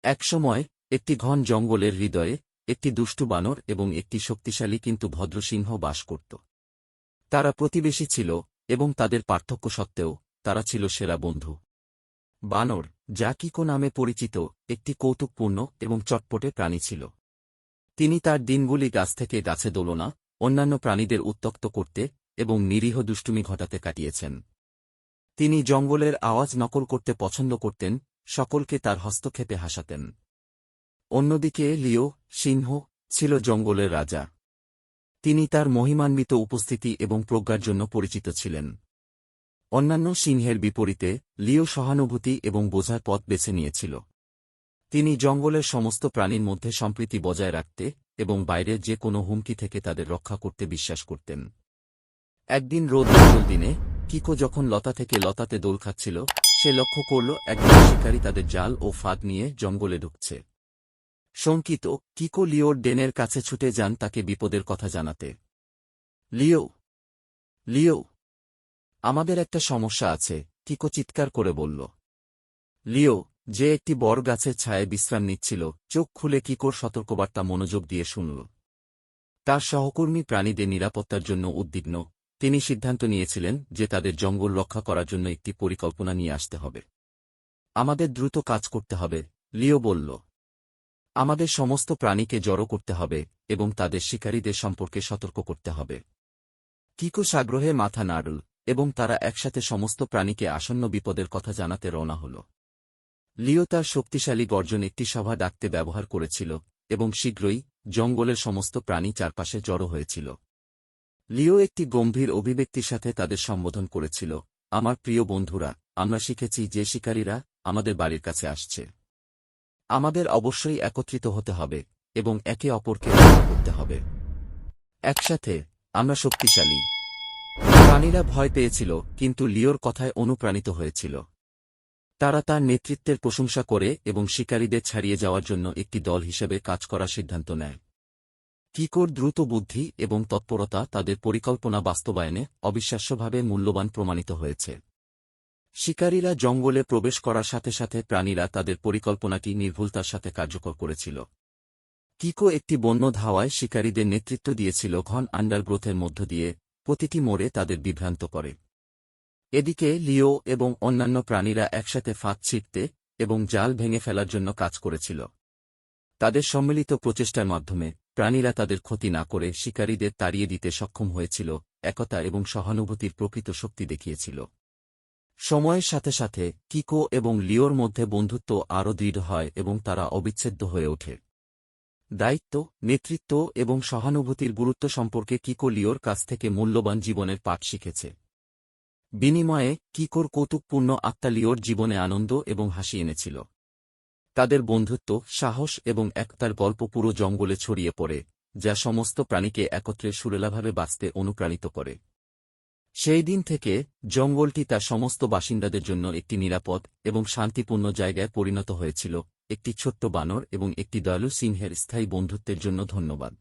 একসময় একটি ঘন জঙ্গলের হৃদয়ে একটি দুষ্টু বানর এবং একটি শক্তিশালী কিন্তু ভদ্র সিংহ বাস করত। তারা প্রতিবেশী ছিল এবং তাদের পার্থক্য সত্ত্বেও তারা ছিল সেরা বন্ধু। বানর, যা কিকো নামে পরিচিত, একটি কৌতুকপূর্ণ এবং চটপটে প্রাণী ছিল। তিনি তার দিনগুলি গাছ থেকে গাছে দোলনা, অন্যান্য প্রাণীদের উত্ত্যক্ত করতে এবং নিরীহ দুষ্টুমি ঘটাতে কাটিয়েছেন। তিনি জঙ্গলের আওয়াজ নকল করতে পছন্দ করতেন, সকলকে তার হস্তক্ষেপে হাসাতেন। অন্যদিকে লিও, সিংহ, ছিল জঙ্গলের রাজা। তিনি তার মহিমান্বিত উপস্থিতি এবং প্রজ্ঞার জন্য পরিচিত ছিলেন। অন্যান্য সিংহের বিপরীতে লিও সহানুভূতি এবং বোঝার পথ বেছে নিয়েছিল। তিনি জঙ্গলের সমস্ত প্রাণীর মধ্যে সম্প্রীতি বজায় রাখতে এবং বাইরের যে কোনো হুমকি থেকে তাদের রক্ষা করতে বিশ্বাস করতেন। একদিন রোদ দিনে কিকো যখন লতা থেকে লতাতে দোল খাচ্ছিল, সে লক্ষ্য করল একজন শিকারী তাদের জাল ও ফাঁদ নিয়ে জঙ্গলে ঢুকছে। শঙ্কিত, কিকো লিওর ডেনের কাছে ছুটে যান তাকে বিপদের কথা জানাতে। লিও, লিও, আমাদের একটা সমস্যা আছে, কিকো চিৎকার করে বলল। লিও, যে একটি বড় গাছের ছায়ায় বিশ্রাম নিচ্ছিল, চোখ খুলে কিকোর সতর্কবার্তা মনোযোগ দিয়ে শুনল। তার সহকর্মী প্রাণীদের নিরাপত্তার জন্য উদ্বিগ্ন, তিনি সিদ্ধান্ত নিয়েছিলেন যে তাদের জঙ্গল রক্ষা করার জন্য একটি পরিকল্পনা নিয়ে আসতে হবে। আমাদের দ্রুত কাজ করতে হবে, লিও বলল। আমাদের সমস্ত প্রাণীকে জড়ো করতে হবে এবং তাদের শিকারীদের সম্পর্কে সতর্ক করতে হবে। কিকো সাগ্রহে মাথা নাড়ল এবং তারা একসাথে সমস্ত প্রাণীকে আসন্ন বিপদের কথা জানাতে রওনা হল। লিও তার শক্তিশালী গর্জন একটি সভা ডাকতে ব্যবহার করেছিল এবং শীঘ্রই জঙ্গলের সমস্ত প্রাণী চারপাশে জড়ো হয়েছিল। লিও একটি গম্ভীর অভিব্যক্তির সাথে তাদের সম্বোধন করেছিল, আমার প্রিয় বন্ধুরা, আমরা শিখেছি যে শিকারীরা আমাদের বাড়ির কাছে আসছে। আমাদের অবশ্যই একত্রিত হতে হবে এবং একে অপরকে রক্ষা করতে হবে। একসাথে আমরা শক্তিশালী। প্রাণীরা ভয় পেয়েছিল, কিন্তু লিওর কথায় অনুপ্রাণিত হয়েছিল। তারা তার নেতৃত্বের প্রশংসা করে এবং শিকারীদের ছাড়িয়ে যাওয়ার জন্য একটি দল হিসেবে কাজ করার সিদ্ধান্ত নেয়। কিকোর দ্রুত বুদ্ধি এবং তৎপরতা তাদের পরিকল্পনা বাস্তবায়নে অবিশ্বাস্যভাবে মূল্যবান প্রমাণিত হয়েছে। শিকারীরা জঙ্গলে প্রবেশ করার সাথে সাথে প্রাণীরা তাদের পরিকল্পনাটি নির্ভুলতার সাথে কার্যকর করেছিল। কিকো একটি বন্য ধাওয়ায় শিকারীদের নেতৃত্ব দিয়েছিল ঘন আন্ডারগ্রোথের মধ্য দিয়ে, প্রতিটি মোড়ে তাদের বিভ্রান্ত করে। এদিকে লিও এবং অন্যান্য প্রাণীরা একসাথে ফাঁদ ছিঁড়তে এবং জাল ভেঙে ফেলার জন্য কাজ করেছিল। তাদের সম্মিলিত প্রচেষ্টার মাধ্যমে প্রাণীরা তাদের ক্ষতি না করে শিকারীদের তাড়িয়ে দিতে সক্ষম হয়েছিল, একতা এবং সহানুভূতির প্রকৃত শক্তি দেখিয়েছিল। সময়ের সাথে সাথে কিকো এবং লিওর মধ্যে বন্ধুত্ব আরও দৃঢ় হয় এবং তারা অবিচ্ছেদ্য হয়ে ওঠে। দায়িত্ব, নেতৃত্ব এবং সহানুভূতির গুরুত্ব সম্পর্কে কিকো লিওর কাছ থেকে মূল্যবান জীবনের পাঠ শিখেছে। বিনিময়ে কিকোর কৌতুকপূর্ণ আত্মা লিওর জীবনে আনন্দ এবং হাসি এনেছিল। তাদের বন্ধুত্ব, সাহস এবং একতার গল্প পুরো জঙ্গলে ছড়িয়ে পড়ে, যা সমস্ত প্রাণীকে একত্রে সুরেলাভাবে বাঁচতে অনুপ্রাণিত করে। সেই দিন থেকে জঙ্গলটি তার সমস্ত বাসিন্দাদের জন্য একটি নিরাপদ এবং শান্তিপূর্ণ জায়গায় পরিণত হয়েছিল। একটি ছোট্ট বানর এবং একটি দয়ালু সিংহের স্থায়ী বন্ধুত্বের জন্য ধন্যবাদ।